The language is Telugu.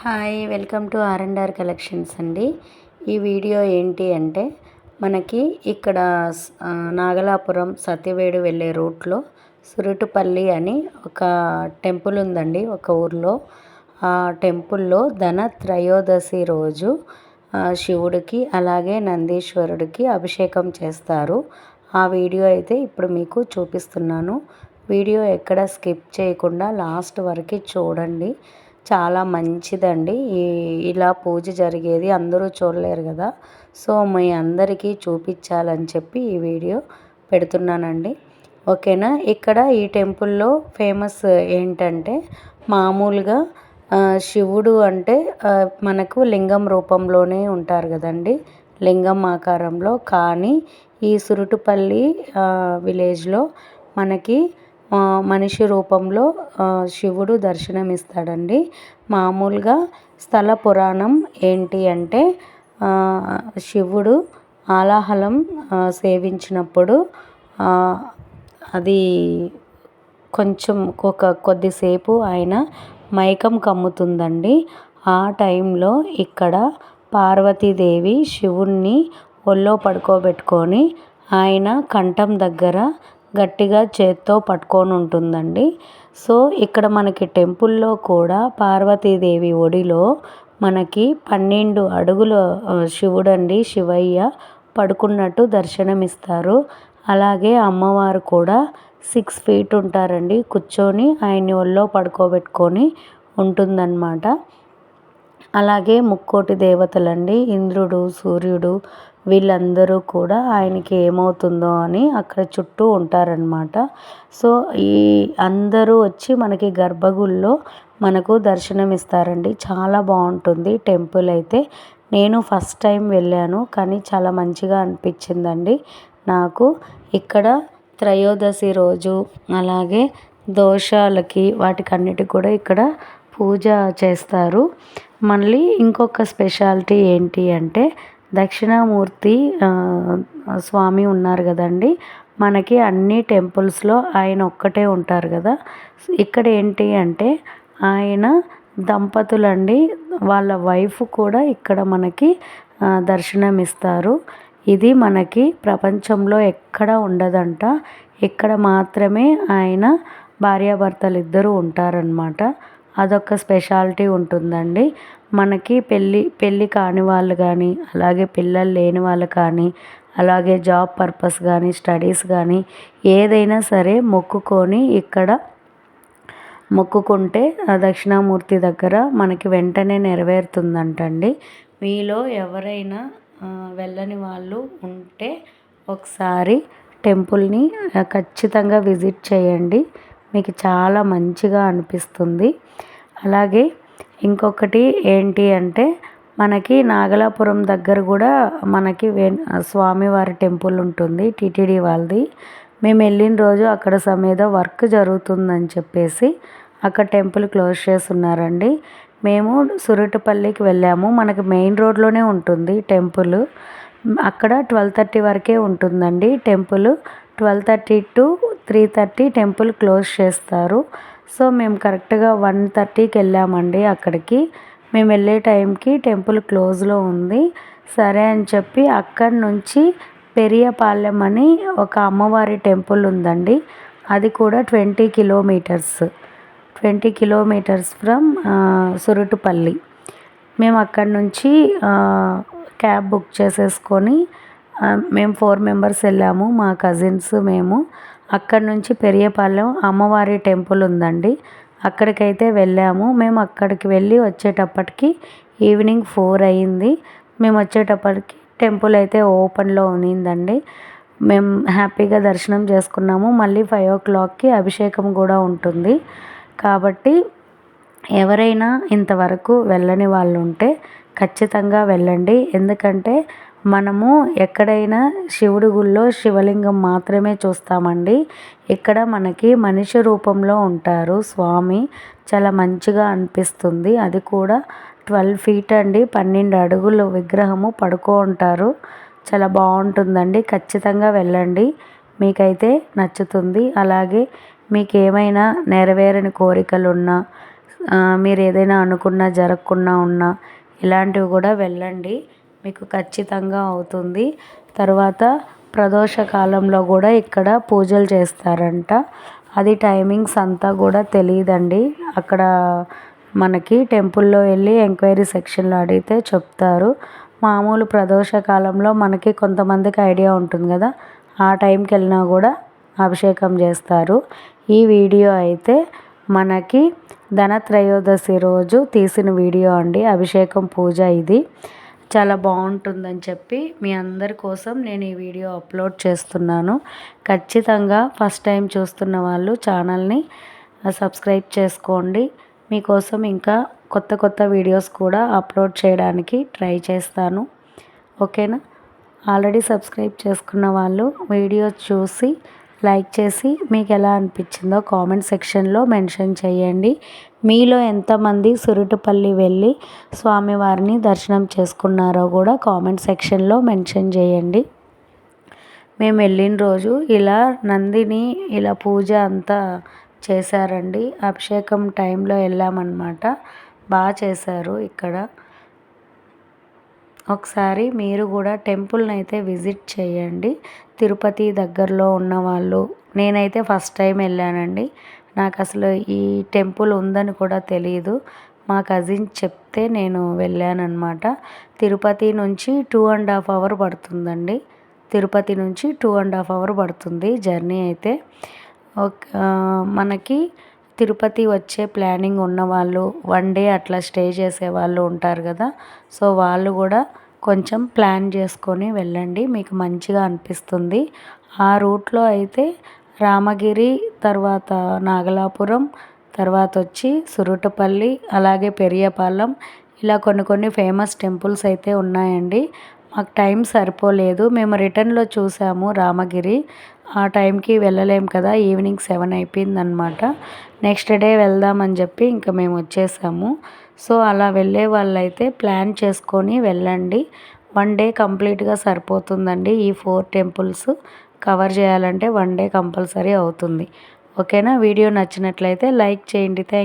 హాయ్ వెల్కమ్ టు ఆర్&ఆర్ కలెక్షన్స్ అండి. ఈ వీడియో ఏంటి అంటే మనకి ఇక్కడ నాగలాపురం సత్యవేడు వెళ్ళే రూట్లో సురుటుపల్లి అని ఒక టెంపుల్ ఉందండి. ఒక ఊర్లో ఆ టెంపుల్లో ధన త్రయోదశి రోజు శివుడికి అలాగే నందీశ్వరుడికి అభిషేకం చేస్తారు. ఆ వీడియో అయితే ఇప్పుడు మీకు చూపిస్తున్నాను. వీడియో ఎక్కడ స్కిప్ చేయకుండా లాస్ట్ వరకు చూడండి. చాలా మంచిదండి. ఇలా పూజ జరిగేది అందరూ చూడలేరు కదా. సో మీ అందరికీ చూపించాలని చెప్పి ఈ వీడియో పెడుతున్నానండి. ఓకేనా. ఇక్కడ ఈ టెంపుల్లో ఫేమస్ ఏంటంటే మామూలుగా శివుడు అంటే మనకు లింగం రూపంలోనే ఉంటారు కదండి, లింగం ఆకారంలో. కానీ ఈ సురుటుపల్లి విలేజ్లో మనకి మనిషి రూపంలో శివుడు దర్శనమిస్తాడండి. మామూలుగా స్థల పురాణం ఏంటి అంటే శివుడు ఆలాహలం సేవించినప్పుడు అది కొంచెం కొద్దిసేపు ఆయన మైకం కమ్ముతుందండి. ఆ టైంలో ఇక్కడ పార్వతీదేవి శివుణ్ణి ఒళ్ళో పడుకోబెట్టుకొని ఆయన కంఠం దగ్గర గట్టిగా చేత్తో పట్టుకొని ఉంటుందండి. సో ఇక్కడ మనకి టెంపుల్లో కూడా పార్వతీదేవి ఒడిలో మనకి 12 అడుగుల శివుడండి, శివయ్య పడుకున్నట్టు దర్శనమిస్తారు. అలాగే అమ్మవారు కూడా 6 ఫీట్ ఉంటారండి, కూర్చొని ఆయన్ని ఒళ్ళో పడుకోబెట్టుకొని ఉంటుందన్నమాట. అలాగే ముక్కోటి దేవతలండి, ఇంద్రుడు, సూర్యుడు, వీళ్ళందరూ కూడా ఆయనకి ఏమవుతుందో అని అక్కడ చుట్టూ ఉంటారనమాట. సో ఈ అందరూ వచ్చి మనకి గర్భగుడిలో మనకు దర్శనం ఇస్తారండి. చాలా బాగుంటుంది టెంపుల్ అయితే. నేను ఫస్ట్ టైం వెళ్ళాను కానీ చాలా మంచిగా అనిపించిందండి నాకు. ఇక్కడ త్రయోదశి రోజు అలాగే దోషాలకి వాటికన్నిటికి కూడా ఇక్కడ పూజ చేస్తారు. మళ్ళీ ఇంకొక స్పెషాలిటీ ఏంటి అంటే దక్షిణామూర్తి స్వామి ఉన్నారు కదండి. మనకి అన్ని టెంపుల్స్లో ఆయన ఒక్కటే ఉంటారు కదా. ఇక్కడ ఏంటి అంటే ఆయన దంపతులండి, వాళ్ళ వైఫ్ కూడా ఇక్కడ మనకి దర్శనమిస్తారు. ఇది మనకి ప్రపంచంలో ఎక్కడ ఉండదంట. ఇక్కడ మాత్రమే ఆయన భార్యాభర్తలు ఇద్దరు ఉంటారనమాట. అదొక స్పెషాలిటీ ఉంటుందండి. మనకి పెళ్ళి కాని వాళ్ళు కానీ అలాగే పిల్లలు లేని వాళ్ళు కానీ అలాగే జాబ్ పర్పస్ కానీ స్టడీస్ కానీ ఏదైనా సరే మొక్కుకొని ఇక్కడ మొక్కుకుంటే దక్షిణామూర్తి దగ్గర మనకి వెంటనే నెరవేరుతుందంటండి. మీలో ఎవరైనా వెళ్ళని వాళ్ళు ఉంటే ఒకసారి టెంపుల్ని ఖచ్చితంగా విజిట్ చేయండి, మీకు చాలా మంచిగా అనిపిస్తుంది. అలాగే ఇంకొకటి ఏంటి అంటే మనకి నాగలాపురం దగ్గర కూడా మనకి స్వామివారి టెంపుల్ ఉంటుంది, టీటీడీ వాళ్ళది. మేము వెళ్ళిన రోజు అక్కడ ఏదో వర్క్ జరుగుతుందని చెప్పేసి అక్కడ టెంపుల్ క్లోజ్ చేస్తున్నారండి. మేము సురుటుపల్లికి వెళ్ళాము. మనకి మెయిన్ రోడ్లోనే ఉంటుంది టెంపుల్. అక్కడ 12:30 వరకే ఉంటుందండి టెంపుల్. 12:30 to 3:30 టెంపుల్ క్లోజ్ చేస్తారు. సో మేము కరెక్ట్గా 1:30కి వెళ్ళామండి అక్కడికి. మేము వెళ్ళే టైంకి టెంపుల్ క్లోజ్లో ఉంది. సరే అని చెప్పి అక్కడి నుంచి పెరియపాలెం అని ఒక అమ్మవారి టెంపుల్ ఉందండి. అది కూడా 20 కిలోమీటర్స్ ఫ్రమ్ సురుటుపల్లి. మేము అక్కడి నుంచి క్యాబ్ బుక్ చేసేసుకొని మేము 4 మెంబర్స్ వెళ్ళాము, మా కజిన్స్ మేము. అక్కడి నుంచి పెరియపాలెం అమ్మవారి టెంపుల్ ఉందండి, అక్కడికైతే వెళ్ళాము. మేము అక్కడికి వెళ్ళి వచ్చేటప్పటికి ఈవినింగ్ 4 అయ్యింది. మేము వచ్చేటప్పటికి టెంపుల్ అయితే ఓపెన్లో ఉన్నిందండి. మేము హ్యాపీగా దర్శనం చేసుకున్నాము. మళ్ళీ 5 o'clockకి అభిషేకం కూడా ఉంటుంది. కాబట్టి ఎవరైనా ఇంతవరకు వెళ్ళని వాళ్ళు ఉంటే ఖచ్చితంగా వెళ్ళండి. ఎందుకంటే మనము ఎక్కడైనా శివుడి గుళ్ళో శివలింగం మాత్రమే చూస్తామండి. ఇక్కడ మనకి మనిషి రూపంలో ఉంటారు స్వామి. చాలా మంచిగా అనిపిస్తుంది. అది కూడా 12 feet అండి, 12 అడుగుల విగ్రహము పడుకో ఉంటారు. చాలా బాగుంటుందండి. ఖచ్చితంగా వెళ్ళండి, మీకైతే నచ్చుతుంది. అలాగే మీకు ఏమైనా నెరవేరని కోరికలు ఉన్నా మీరు ఏదైనా అనుకున్నా జరగకుండా ఉన్నా ఇలాంటివి కూడా వెళ్ళండి, మీకు ఖచ్చితంగా అవుతుంది. తర్వాత ప్రదోష కాలంలో కూడా ఇక్కడ పూజలు చేస్తారంట. అది టైమింగ్స్ అంతా కూడా తెలియదండి. అక్కడ మనకి టెంపుల్లో వెళ్ళి ఎంక్వైరీ సెక్షన్లో అడిగితే చెప్తారు. మామూలు ప్రదోష కాలంలో మనకి కొంతమందికి ఐడియా ఉంటుంది కదా, ఆ టైంకి వెళ్ళినా కూడా అభిషేకం చేస్తారు. ఈ వీడియో అయితే మనకి ధనత్రయోదశి రోజు తీసిన వీడియో అండి, అభిషేకం పూజ. ఇది చాలా బాగుంటుందని చెప్పి మీ అందరి కోసం నేను ఈ వీడియో అప్లోడ్ చేస్తున్నాను. ఖచ్చితంగా ఫస్ట్ టైం చూస్తున్న వాళ్ళు ఛానల్ని సబ్స్క్రైబ్ చేసుకోండి. మీకోసం ఇంకా కొత్త కొత్త వీడియోస్ కూడా అప్లోడ్ చేయడానికి ట్రై చేస్తాను. ఓకేనా? ఆల్రెడీ సబ్స్క్రైబ్ చేసుకున్న వాళ్ళు వీడియో చూసి లైక్ చేసి మీకు ఎలా అనిపించిందో కామెంట్ సెక్షన్లో మెన్షన్ చేయండి. మీలో ఎంతమంది సురుటుపల్లి వెళ్ళి స్వామివారిని దర్శనం చేసుకున్నారో కూడా కామెంట్ సెక్షన్లో మెన్షన్ చేయండి. మేము వెళ్ళిన రోజు ఇలా నందిని ఇలా పూజ అంతా చేశారండి. అభిషేకం టైంలో వెళ్ళామన్నమాట. బాగా చేశారు ఇక్కడ. ఒకసారి మీరు కూడా టెంపుల్ని అయితే విజిట్ చేయండి. తిరుపతి దగ్గరలో ఉన్నవాళ్ళు, నేనైతే ఫస్ట్ టైం వెళ్ళానండి. నాకు అసలు ఈ టెంపుల్ ఉందని కూడా తెలియదు. మా కజిన్ చెప్తే నేను వెళ్ళానన్నమాట. తిరుపతి నుంచి 2.5 అవర్ పడుతుందండి. తిరుపతి నుంచి 2.5 అవర్ పడుతుంది జర్నీ అయితే. మనకి తిరుపతి వచ్చే ప్లానింగ్ ఉన్నవాళ్ళు, 1 డే అట్లా స్టే చేసే వాళ్ళు ఉంటారు కదా, సో వాళ్ళు కూడా కొంచెం ప్లాన్ చేసుకొని వెళ్ళండి, మీకు మంచిగా అనిపిస్తుంది. ఆ రూట్లో అయితే రామగిరి, తర్వాత నాగలాపురం, తర్వాత వచ్చి సురుటుపల్లి, అలాగే పెరియపాలెం, ఇలా కొన్ని కొన్ని ఫేమస్ టెంపుల్స్ అయితే ఉన్నాయండి. మాకు టైం సరిపోలేదు. మేము రిటర్న్లో చూసాము రామగిరి. ఆ టైంకి వెళ్ళలేము కదా, ఈవినింగ్ 7 అయిపోయిందనమాట. నెక్స్ట్ డే వెళ్దామని చెప్పి ఇంకా మేము వచ్చేసాము. సో అలా వెళ్ళే వాళ్ళైతే ప్లాన్ చేసుకొని వెళ్ళండి. 1 డే కంప్లీట్గా సరిపోతుందండి. ఈ 4 టెంపుల్స్ కవర్ చేయాలంటే 1 డే కంపల్సరీ అవుతుంది. ఓకేనా? వీడియో నచ్చినట్లయితే లైక్ చేయండి. థ్యాంక్